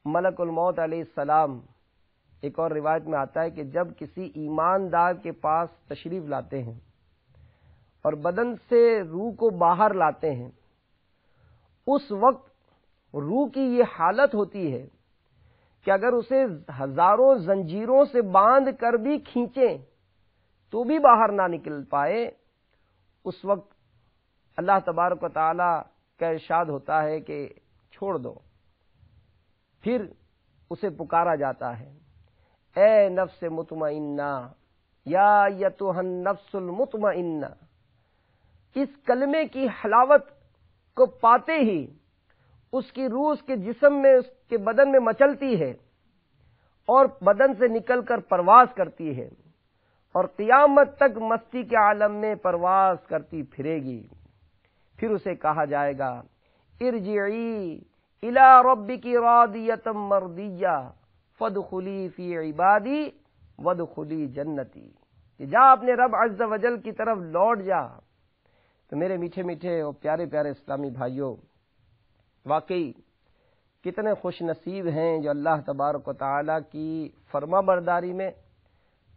ملک الموت علیہ السلام، ایک اور روایت میں آتا ہے کہ جب کسی ایماندار کے پاس تشریف لاتے ہیں اور بدن سے روح کو باہر لاتے ہیں، اس وقت روح کی یہ حالت ہوتی ہے کہ اگر اسے ہزاروں زنجیروں سے باندھ کر بھی کھینچیں تو بھی باہر نہ نکل پائے۔ اس وقت اللہ تبارک و تعالی کا ارشاد ہوتا ہے کہ چھوڑ دو، پھر اسے پکارا جاتا ہے اے نفس مطمئنہ، یا ایتھا النفس المطمئنہ، اس کلمے کی حلاوت کو پاتے ہی اس کی روح اس کے جسم میں، اس کے بدن میں مچلتی ہے اور بدن سے نکل کر پرواز کرتی ہے اور قیامت تک مستی کے عالم میں پرواز کرتی پھرے گی۔ پھر اسے کہا جائے گا ارجعی الی ربک راضیۃ مرضیہ فادخلی فی عبادی وادخلی جنتی، کہ جا اپنے رب عز و جل کی طرف لوٹ جا۔ تو میرے میٹھے میٹھے اور پیارے پیارے اسلامی بھائیوں، واقعی کتنے خوش نصیب ہیں جو اللہ تبارک و تعالیٰ کی فرما برداری میں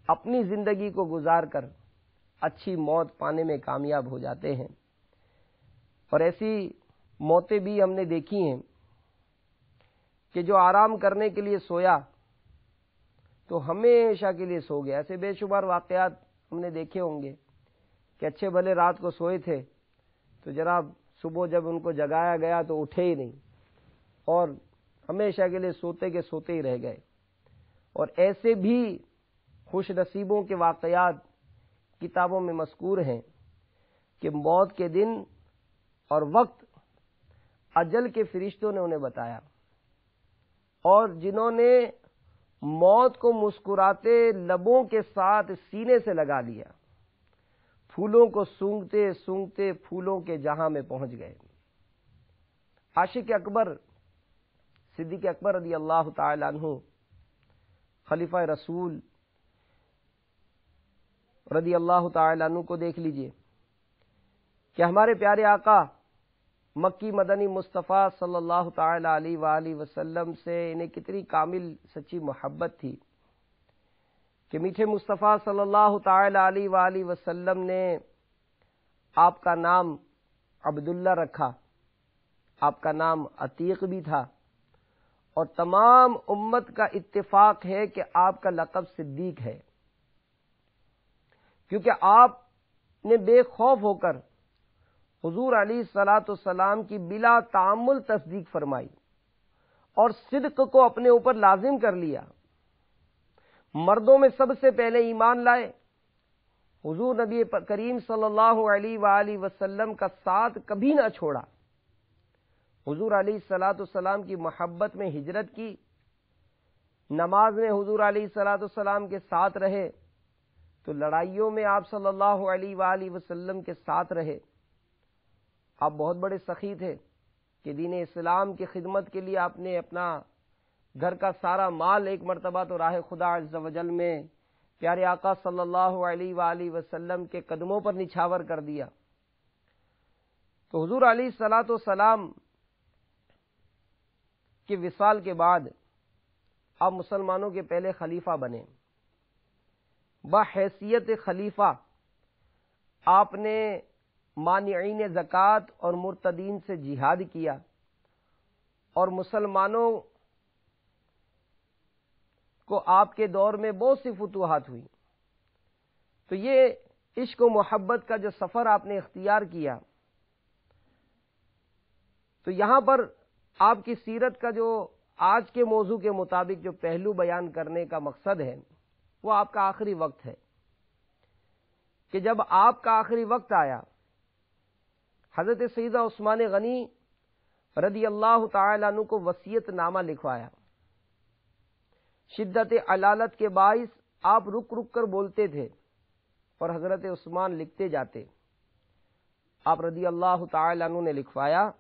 اپنی زندگی کو گزار کر اچھی موت پانے میں کامیاب ہو جاتے ہیں۔ اور ایسی موتیں بھی ہم نے دیکھی ہیں کہ جو آرام کرنے کے لیے سویا تو ہمیشہ کے لیے سو گیا۔ ایسے بے شمار واقعات ہم نے دیکھے ہوں گے کہ اچھے بھلے رات کو سوئے تھے تو جناب صبح جب ان کو جگایا گیا تو اٹھے ہی نہیں اور ہمیشہ کے لیے سوتے کے سوتے ہی رہ گئے۔ اور ایسے بھی خوش نصیبوں کے واقعات کتابوں میں مذکور ہیں کہ موت کے دن اور وقت اجل کے فرشتوں نے انہیں بتایا، اور جنہوں نے موت کو مسکراتے لبوں کے ساتھ سینے سے لگا لیا، پھولوں کو سونگتے سونگتے پھولوں کے جہاں میں پہنچ گئے۔ عاشق اکبر صدیق اکبر رضی اللہ تعالی عنہ، خلیفہ رسول رضی اللہ تعالی عنہ کو دیکھ لیجئے کہ ہمارے پیارے آقا مکی مدنی مصطفیٰ صلی اللہ تعالی علیہ وآلہ وسلم سے انہیں کتنی کامل سچی محبت تھی کہ میٹھے مصطفیٰ صلی اللہ تعالی علیہ وآلہ وسلم نے آپ کا نام عبداللہ رکھا، آپ کا نام عتیق بھی تھا، اور تمام امت کا اتفاق ہے کہ آپ کا لقب صدیق ہے، کیونکہ آپ نے بے خوف ہو کر حضور علیہ الصلاۃ والسلام کی بلا تعامل تصدیق فرمائی اور صدق کو اپنے اوپر لازم کر لیا۔ مردوں میں سب سے پہلے ایمان لائے، حضور نبی کریم صلی اللہ علیہ وآلہ وسلم کا ساتھ کبھی نہ چھوڑا، حضور علیہ الصلاۃ والسلام کی محبت میں ہجرت کی، نماز میں حضور علیہ الصلاۃ والسلام کے ساتھ رہے، تو لڑائیوں میں آپ صلی اللہ علیہ وآلہ وسلم کے ساتھ رہے۔ آپ بہت بڑے سخی تھے کہ دین اسلام کی خدمت کے لیے آپ نے اپنا گھر کا سارا مال ایک مرتبہ تو راہ خدا عز و جل میں پیارے آقا صلی اللہ علیہ وآلہ وسلم کے قدموں پر نچھاور کر دیا۔ تو حضور علیہ الصلاۃ والسلام کے وصال کے بعد آپ مسلمانوں کے پہلے خلیفہ بنے۔ بحیثیت خلیفہ آپ نے مانعین زکوٰۃ اور مرتدین سے جہاد کیا، اور مسلمانوں کو آپ کے دور میں بہت سی فتوحات ہوئی۔ تو یہ عشق و محبت کا جو سفر آپ نے اختیار کیا، تو یہاں پر آپ کی سیرت کا جو آج کے موضوع کے مطابق جو پہلو بیان کرنے کا مقصد ہے وہ آپ کا آخری وقت ہے، کہ جب آپ کا آخری وقت آیا، حضرت سیدہ عثمان غنی رضی اللہ تعالی عنہ کو وصیت نامہ لکھوایا۔ شدت علالت کے باعث آپ رک رک کر بولتے تھے اور حضرت عثمان لکھتے جاتے۔ آپ رضی اللہ تعالی عنہ نے لکھوایا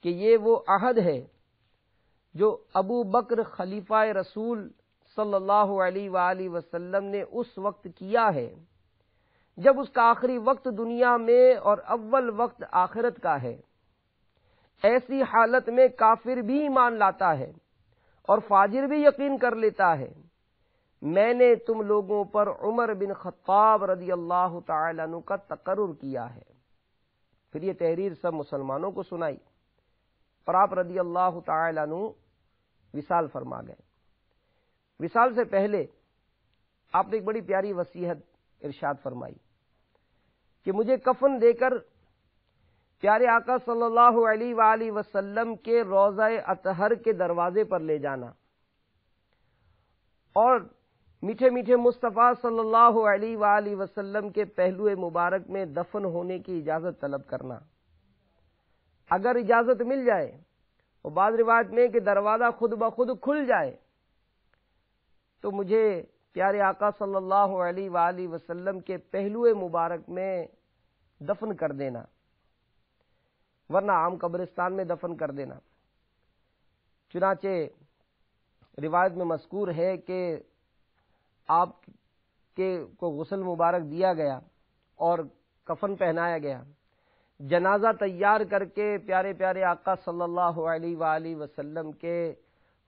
کہ یہ وہ عہد ہے جو ابو بکر خلیفہ رسول صلی اللہ علیہ وآلہ وسلم نے اس وقت کیا ہے جب اس کا آخری وقت دنیا میں اور اول وقت آخرت کا ہے۔ ایسی حالت میں کافر بھی ایمان لاتا ہے اور فاجر بھی یقین کر لیتا ہے، میں نے تم لوگوں پر عمر بن خطاب رضی اللہ تعالی عنہ کا تقرر کیا ہے۔ پھر یہ تحریر سب مسلمانوں کو سنائی اور آپ رضی اللہ تعالی عنہ وصال فرما گئے۔ وصال سے پہلے آپ نے ایک بڑی پیاری وصیت ارشاد فرمائی کہ مجھے کفن دے کر پیارے آقا صلی اللہ علیہ وآلہ وسلم کے روضہ اطہر کے دروازے پر لے جانا، اور میٹھے میٹھے مصطفیٰ صلی اللہ علیہ وآلہ وسلم کے پہلو مبارک میں دفن ہونے کی اجازت طلب کرنا۔ اگر اجازت مل جائے اور بعض روایت میں کہ دروازہ خود بخود کھل جائے تو مجھے پیارے آقا صلی اللہ علیہ وآلہ وسلم کے پہلو مبارک میں دفن کر دینا، ورنہ عام قبرستان میں دفن کر دینا۔ چنانچہ روایت میں مذکور ہے کہ آپ کے کو غسل مبارک دیا گیا اور کفن پہنایا گیا، جنازہ تیار کر کے پیارے پیارے آقا صلی اللہ علیہ وآلہ وسلم کے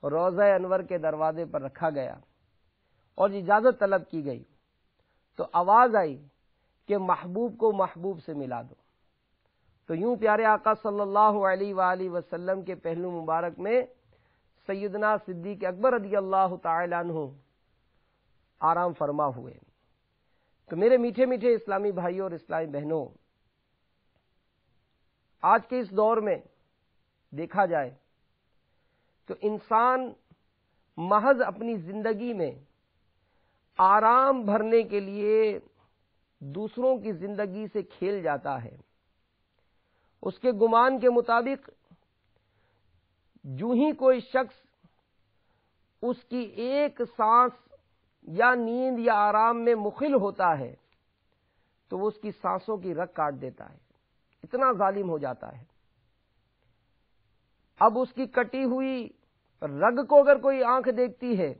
روضہ انور کے دروازے پر رکھا گیا اور اجازت طلب کی گئی تو آواز آئی کہ محبوب کو محبوب سے ملا دو۔ تو یوں پیارے آقا صلی اللہ علیہ وآلہ وسلم کے پہلو مبارک میں سیدنا صدیق اکبر رضی اللہ تعالی عنہ آرام فرما ہوئے۔ تو میرے میٹھے میٹھے اسلامی بھائیوں اور اسلامی بہنوں، آج کے اس دور میں دیکھا جائے تو انسان محض اپنی زندگی میں آرام بھرنے کے لیے دوسروں کی زندگی سے کھیل جاتا ہے۔ اس کے گمان کے مطابق جو ہی کوئی شخص اس کی ایک سانس یا نیند یا آرام میں مخل ہوتا ہے تو وہ اس کی سانسوں کی رگ کاٹ دیتا ہے، اتنا ظالم ہو جاتا ہے۔ اب اس کی کٹی ہوئی رگ کو اگر کوئی آنکھ دیکھتی ہے،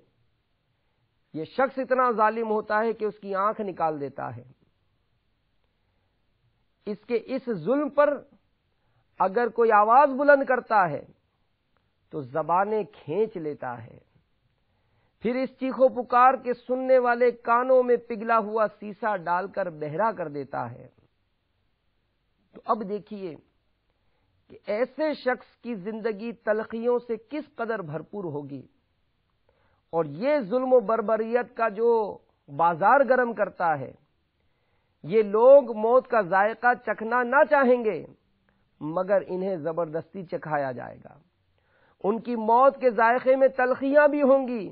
یہ شخص اتنا ظالم ہوتا ہے کہ اس کی آنکھ نکال دیتا ہے۔ اس کے اس ظلم پر اگر کوئی آواز بلند کرتا ہے تو زبانیں کھینچ لیتا ہے، پھر اس چیخو پکار کے سننے والے کانوں میں پگھلا ہوا سیسا ڈال کر بہرا کر دیتا ہے۔ تو اب دیکھیے کہ ایسے شخص کی زندگی تلخیوں سے کس قدر بھرپور ہوگی، اور یہ ظلم و بربریت کا جو بازار گرم کرتا ہے، یہ لوگ موت کا ذائقہ چکھنا نہ چاہیں گے مگر انہیں زبردستی چکھایا جائے گا۔ ان کی موت کے ذائقے میں تلخیاں بھی ہوں گی،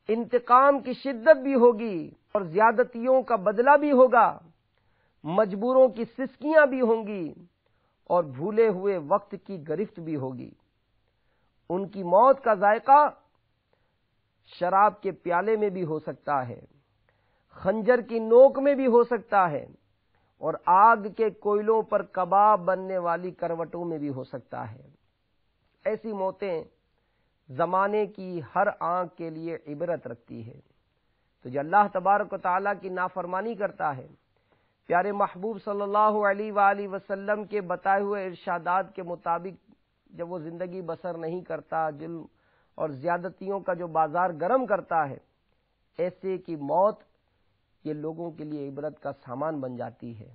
انتقام کی شدت بھی ہوگی اور زیادتیوں کا بدلہ بھی ہوگا، مجبوروں کی سسکیاں بھی ہوں گی اور بھولے ہوئے وقت کی گرفت بھی ہوگی۔ ان کی موت کا ذائقہ شراب کے پیالے میں بھی ہو سکتا ہے، خنجر کی نوک میں بھی ہو سکتا ہے، اور آگ کے کوئلوں پر کباب بننے والی کروٹوں میں بھی ہو سکتا ہے۔ ایسی موتیں زمانے کی ہر آنکھ کے لیے عبرت رکھتی ہے۔ تو جو اللہ تبارک و تعالیٰ کی نافرمانی کرتا ہے، پیارے محبوب صلی اللہ علیہ وآلہ وسلم کے بتائے ہوئے ارشادات کے مطابق جب وہ زندگی بسر نہیں کرتا، ظلم اور زیادتیوں کا جو بازار گرم کرتا ہے، ایسے کی موت یہ لوگوں کے لیے عبرت کا سامان بن جاتی ہے۔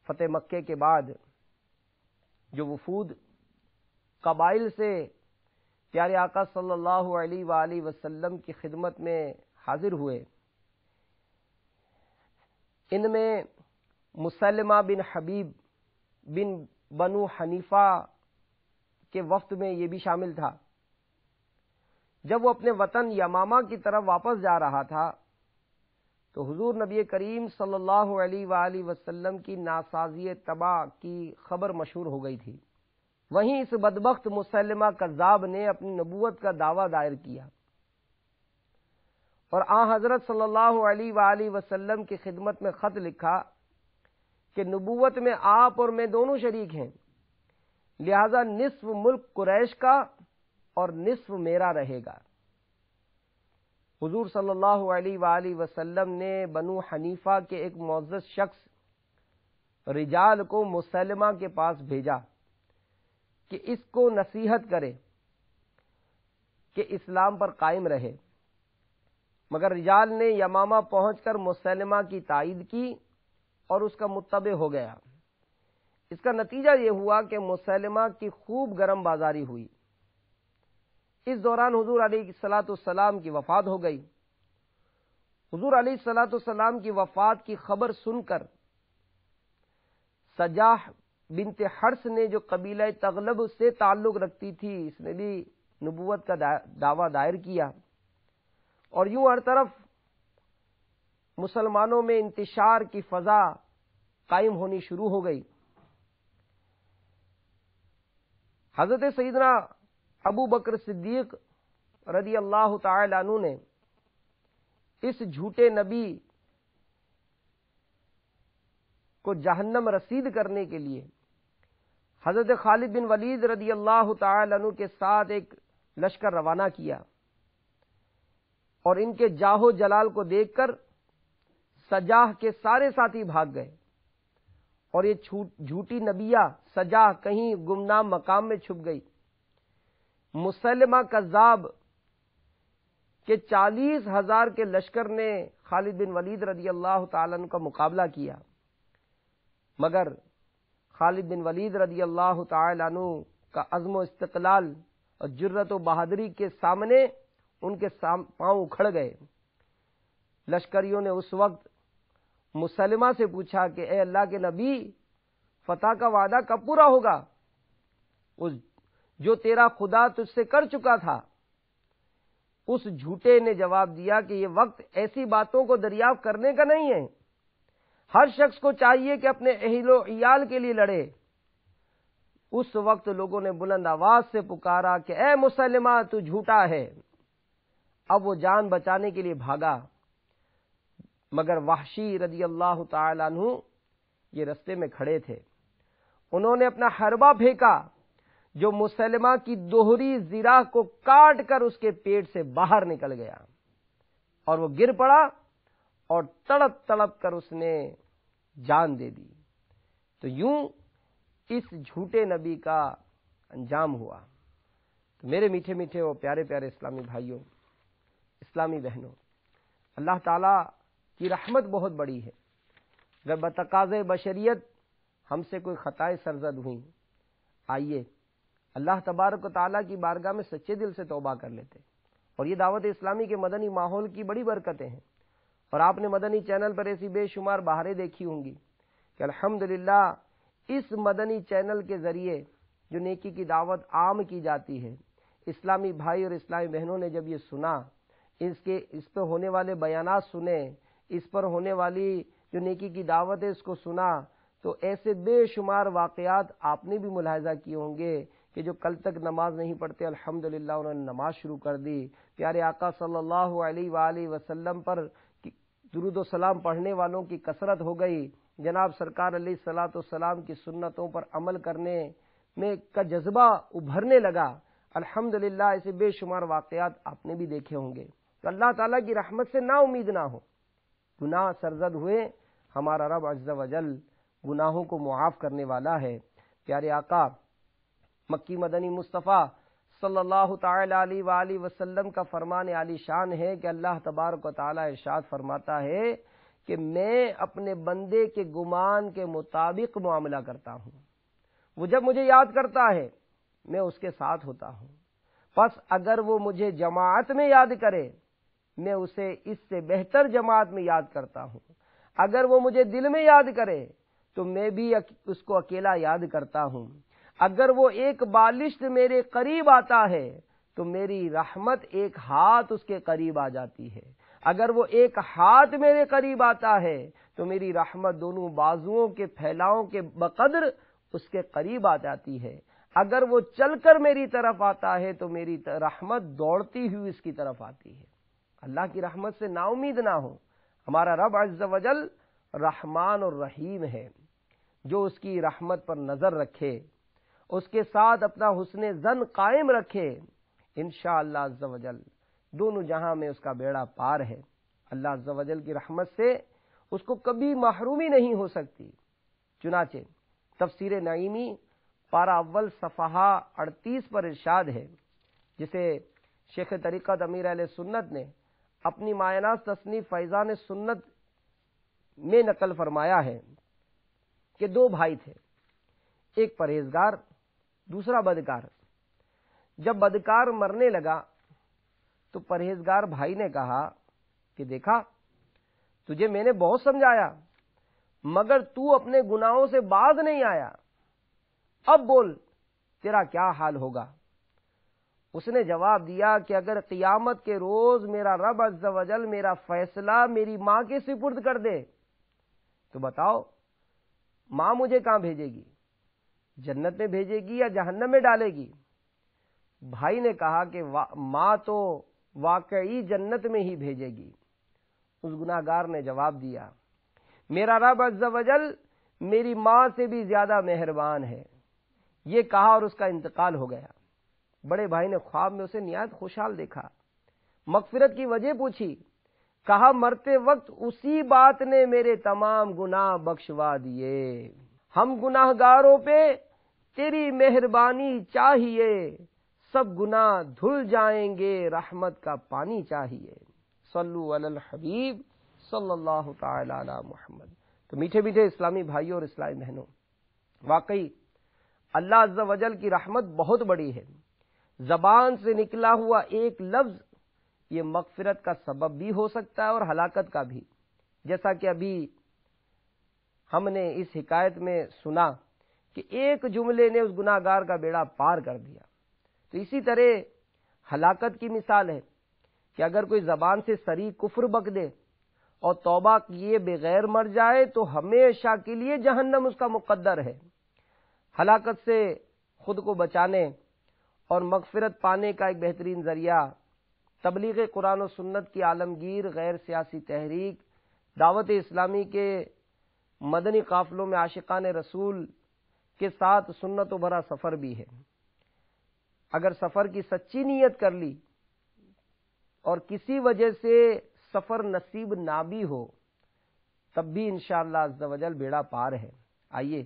فتح مکے کے بعد جو وفود قبائل سے پیارے آقا صلی اللہ علیہ وآلہ وسلم کی خدمت میں حاضر ہوئے، ان میں مسلمہ بن حبیب بن بنو حنیفہ کے وفد میں یہ بھی شامل تھا۔ جب وہ اپنے وطن یمامہ کی طرف واپس جا رہا تھا تو حضور نبی کریم صلی اللہ علیہ وآلہ وسلم کی ناسازی تباہ کی خبر مشہور ہو گئی تھی۔ وہیں اس بدبخت مسلمہ کذاب نے اپنی نبوت کا دعویٰ دائر کیا اور حضرت صلی اللہ علیہ وآلہ وسلم کی خدمت میں خط لکھا کہ نبوت میں آپ اور میں دونوں شریک ہیں، لہذا نصف ملک قریش کا اور نصف میرا رہے گا۔ حضور صلی اللہ علیہ وآلہ وسلم نے بنو حنیفہ کے ایک معزز شخص رجال کو مسلمہ کے پاس بھیجا کہ اس کو نصیحت کرے کہ اسلام پر قائم رہے، مگر رجال نے یمامہ پہنچ کر مسلمہ کی تائید کی اور اس کا متبع ہو گیا۔ اس کا نتیجہ یہ ہوا کہ مسلمہ کی خوب گرم بازاری ہوئی۔ اس دوران حضور علیہ الصلوۃ والسلام کی وفات ہو گئی۔ حضور علیہ الصلوۃ والسلام کی وفات کی خبر سن کر سجاح بنت حرس نے، جو قبیلہ تغلب سے تعلق رکھتی تھی، اس نے بھی نبوت کا دعویٰ دائر کیا اور یوں ہر طرف مسلمانوں میں انتشار کی فضا قائم ہونی شروع ہو گئی۔ حضرت سیدنا ابو بکر صدیق رضی اللہ تعالی عنہ نے اس جھوٹے نبی کو جہنم رسید کرنے کے لیے حضرت خالد بن ولید رضی اللہ تعالی عنہ کے ساتھ ایک لشکر روانہ کیا، اور ان کے جاہ و جلال کو دیکھ کر سجاہ کے سارے ساتھی بھاگ گئے، اور یہ جھوٹی نبیہ سجاہ کہیں گمنام مقام میں چھپ گئی۔ مسلمہ کذاب کے 40,000 کے لشکر نے خالد بن ولید رضی اللہ تعالیٰ عنہ کا مقابلہ کیا، مگر خالد بن ولید رضی اللہ تعالیٰ عنہ کا عزم و استقلال اور جرت و بہادری کے سامنے ان کے پاؤں اکھڑ گئے۔ لشکریوں نے اس وقت مسلمہ سے پوچھا کہ اے اللہ کے نبی، فتح کا وعدہ کب پورا ہوگا؟ جو تیرا خدا تجھ سے کر چکا تھا۔ اس جھوٹے نے جواب دیا کہ یہ وقت ایسی باتوں کو دریافت کرنے کا نہیں ہے، ہر شخص کو چاہیے کہ اپنے اہل و عیال کے لیے لڑے۔ اس وقت لوگوں نے بلند آواز سے پکارا کہ اے مسلمہ، تو جھوٹا ہے۔ اب وہ جان بچانے کے لیے بھاگا، مگر وحشی رضی اللہ تعالی عنہ یہ رستے میں کھڑے تھے۔ انہوں نے اپنا حربہ پھینکا جو مسلمہ کی دوہری زرہ کو کاٹ کر اس کے پیٹ سے باہر نکل گیا، اور وہ گر پڑا اور تڑپ تڑپ کر اس نے جان دے دی۔ تو یوں اس جھوٹے نبی کا انجام ہوا۔ تو میرے میٹھے میٹھے اور پیارے پیارے اسلامی بھائیوں، اسلامی بہنوں، اللہ تعالیٰ کی رحمت بہت بڑی ہے۔ اگر بتقاضۂ بشریت ہم سے کوئی خطائیں سرزد ہوئیں، آئیے اللہ تبارک و تعالیٰ کی بارگاہ میں سچے دل سے توبہ کر لیتے۔ اور یہ دعوت اسلامی کے مدنی ماحول کی بڑی برکتیں ہیں، اور آپ نے مدنی چینل پر ایسی بے شمار بہاریں دیکھی ہوں گی کہ الحمدللہ اس مدنی چینل کے ذریعے جو نیکی کی دعوت عام کی جاتی ہے، اسلامی بھائی اور اسلامی بہنوں نے جب یہ سنا، اس پہ ہونے والے بیانات سنے، اس پر ہونے والی جو نیکی کی دعوت ہے اس کو سنا، تو ایسے بے شمار واقعات آپ نے بھی ملاحظہ کیے ہوں گے کہ جو کل تک نماز نہیں پڑھتے الحمدللہ انہوں نے نماز شروع کر دی، پیارے آقا صلی اللہ علیہ وآلہ وسلم پر درود و سلام پڑھنے والوں کی کثرت ہو گئی، جناب سرکار علیہ الصلوۃ والسلام کی سنتوں پر عمل کرنے میں کا جذبہ ابھرنے لگا۔ الحمدللہ ایسے بے شمار واقعات آپ نے بھی دیکھے ہوں گے۔ تو اللہ تعالیٰ کی رحمت سے نا امید نہ ہو، گناہ سرزد ہوئے، ہمارا رب عز و جل گناہوں کو معاف کرنے والا ہے۔ پیارے آقا مکی مدنی مصطفیٰ صلی اللہ تعالی علیہ وآلہ وسلم کا فرمان عالی شان ہے کہ اللہ تبارک و تعالی ارشاد فرماتا ہے کہ میں اپنے بندے کے گمان کے مطابق معاملہ کرتا ہوں۔ وہ جب مجھے یاد کرتا ہے میں اس کے ساتھ ہوتا ہوں، پس اگر وہ مجھے جماعت میں یاد کرے میں اسے اس سے بہتر جماعت میں یاد کرتا ہوں، اگر وہ مجھے دل میں یاد کرے تو میں بھی اس کو اکیلا یاد کرتا ہوں، اگر وہ ایک بالشت میرے قریب آتا ہے تو میری رحمت ایک ہاتھ اس کے قریب آ جاتی ہے، اگر وہ ایک ہاتھ میرے قریب آتا ہے تو میری رحمت دونوں بازوؤں کے پھیلاؤں کے بقدر اس کے قریب آ جاتی ہے، اگر وہ چل کر میری طرف آتا ہے تو میری رحمت دوڑتی ہوئی اس کی طرف آتی ہے۔ اللہ کی رحمت سے نا امید نہ ہو۔ ہمارا رب عز و جل رحمان اور رحیم ہے، جو اس کی رحمت پر نظر رکھے، اس کے ساتھ اپنا حسن ظن قائم رکھے، انشاءاللہ عز و جل دونوں جہاں میں اس کا بیڑا پار ہے۔ اللہ عز و جل کی رحمت سے اس کو کبھی محرومی نہیں ہو سکتی۔ چنانچہ تفسیر نعیمی پارہ اول صفحہ 38 پر ارشاد ہے، جسے شیخ طریقت امیر اہل سنت نے اپنی مایہ تصنیف فیضان سنت میں نقل فرمایا ہے کہ دو بھائی تھے، ایک پرہیزگار دوسرا بدکار۔ جب بدکار مرنے لگا تو پرہیزگار بھائی نے کہا کہ دیکھا تجھے میں نے بہت سمجھایا مگر تو اپنے گناہوں سے باز نہیں آیا، اب بول تیرا کیا حال ہوگا۔ اس نے جواب دیا کہ اگر قیامت کے روز میرا رب عز و جل میرا فیصلہ میری ماں کے سپرد کر دے تو بتاؤ ماں مجھے کہاں بھیجے گی؟ جنت میں بھیجے گی یا جہنم میں ڈالے گی؟ بھائی نے کہا کہ ماں تو واقعی جنت میں ہی بھیجے گی۔ اس گناہگار نے جواب دیا میرا رب عز و جل میری ماں سے بھی زیادہ مہربان ہے۔ یہ کہا اور اس کا انتقال ہو گیا۔ بڑے بھائی نے خواب میں اسے نہایت خوشحال دیکھا، مغفرت کی وجہ پوچھی، کہا مرتے وقت اسی بات نے میرے تمام گناہ بخشوا دیے۔ ہم گناہگاروں پہ تیری مہربانی چاہیے، سب گناہ دھل جائیں گے، رحمت کا پانی چاہیے۔ صلو علی الحبیب صلی اللہ تعالی علی محمد۔ تو میٹھے میٹھے اسلامی بھائیوں اور اسلامی بہنوں، واقعی اللہ عز و جل کی رحمت بہت بڑی ہے۔ زبان سے نکلا ہوا ایک لفظ یہ مغفرت کا سبب بھی ہو سکتا ہے اور ہلاکت کا بھی، جیسا کہ ابھی ہم نے اس حکایت میں سنا کہ ایک جملے نے اس گناہگار کا بیڑا پار کر دیا۔ تو اسی طرح ہلاکت کی مثال ہے کہ اگر کوئی زبان سے صریح کفر بک دے اور توبہ کیے بغیر مر جائے تو ہمیشہ کے لیے جہنم اس کا مقدر ہے۔ ہلاکت سے خود کو بچانے اور مغفرت پانے کا ایک بہترین ذریعہ تبلیغ قرآن و سنت کی عالمگیر غیر سیاسی تحریک دعوت اسلامی کے مدنی قافلوں میں عاشقان رسول کے ساتھ سنت و بھرا سفر بھی ہے۔ اگر سفر کی سچی نیت کر لی اور کسی وجہ سے سفر نصیب نہ بھی ہو تب بھی انشاءاللہ عز و جل بیڑا پار ہے۔ آئیے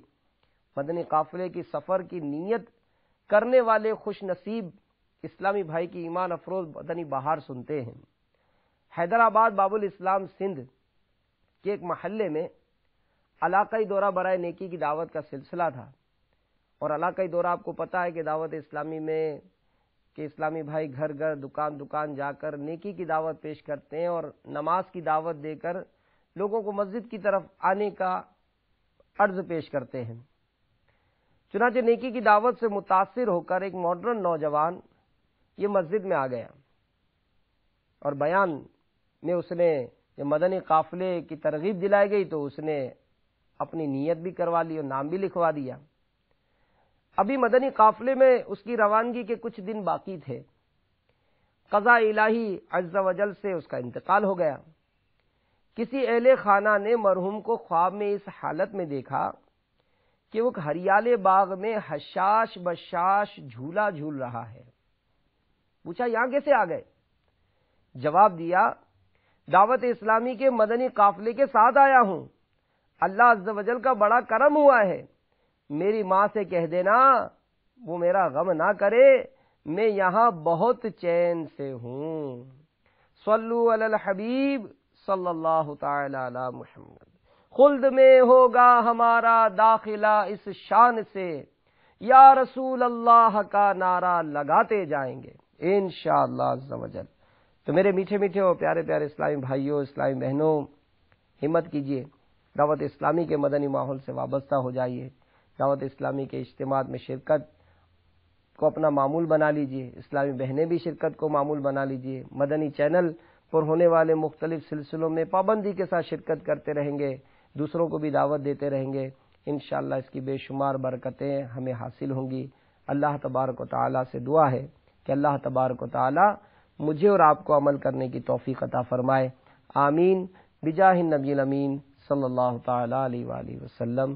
مدنی قافلے کی سفر کی نیت کرنے والے خوش نصیب اسلامی بھائی کی ایمان افروز مدنی بہار سنتے ہیں۔ حیدرآباد باب الاسلام سندھ کے ایک محلے میں علاقائی دورہ برائے نیکی کی دعوت کا سلسلہ تھا، اور علاقائی دورہ آپ کو پتہ ہے کہ دعوت اسلامی میں کہ اسلامی بھائی گھر گھر دکان دکان جا کر نیکی کی دعوت پیش کرتے ہیں اور نماز کی دعوت دے کر لوگوں کو مسجد کی طرف آنے کا عرض پیش کرتے ہیں۔ چنانچہ نیکی کی دعوت سے متاثر ہو کر ایک ماڈرن نوجوان یہ مسجد میں آ گیا اور بیان میں اس نے جب مدنی قافلے کی ترغیب دلائی گئی تو اس نے اپنی نیت بھی کروا لی اور نام بھی لکھوا دیا۔ ابھی مدنی قافلے میں اس کی روانگی کے کچھ دن باقی تھے، قضاء الہی عز و جل سے اس کا انتقال ہو گیا۔ کسی اہل خانہ نے مرحوم کو خواب میں اس حالت میں دیکھا کہ وہ ہریالے باغ میں حشاش بشاش جھولا جھول رہا ہے۔ پوچھا یہاں کیسے آ گئے؟ جواب دیا دعوت اسلامی کے مدنی قافلے کے ساتھ آیا ہوں، اللہ عز و جل کا بڑا کرم ہوا ہے، میری ماں سے کہہ دینا وہ میرا غم نہ کرے، میں یہاں بہت چین سے ہوں۔ صلو علی الحبیب صلی اللہ تعالی علی محمد۔ خلد میں ہوگا ہمارا داخلہ اس شان سے، یا رسول اللہ کا نعرہ لگاتے جائیں گے انشاءاللہ عز و جل۔ تو میرے میٹھے میٹھے اور پیارے پیارے اسلامی بھائیوں اسلامی بہنوں، ہمت کیجیے، دعوت اسلامی کے مدنی ماحول سے وابستہ ہو جائیے، دعوت اسلامی کے اجتماعات میں شرکت کو اپنا معمول بنا لیجیے، اسلامی بہنیں بھی شرکت کو معمول بنا لیجیے، مدنی چینل پر ہونے والے مختلف سلسلوں میں پابندی کے ساتھ شرکت کرتے رہیں گے، دوسروں کو بھی دعوت دیتے رہیں گے، انشاءاللہ اس کی بے شمار برکتیں ہمیں حاصل ہوں گی۔ اللہ تبارک و تعالیٰ سے دعا ہے کہ اللہ تبارک و تعالیٰ مجھے اور آپ کو عمل کرنے کی توفیق عطا فرمائے، آمین، بجاہ النبی الامین صلی اللہ تعالیٰ علیہ وآلہ وسلم۔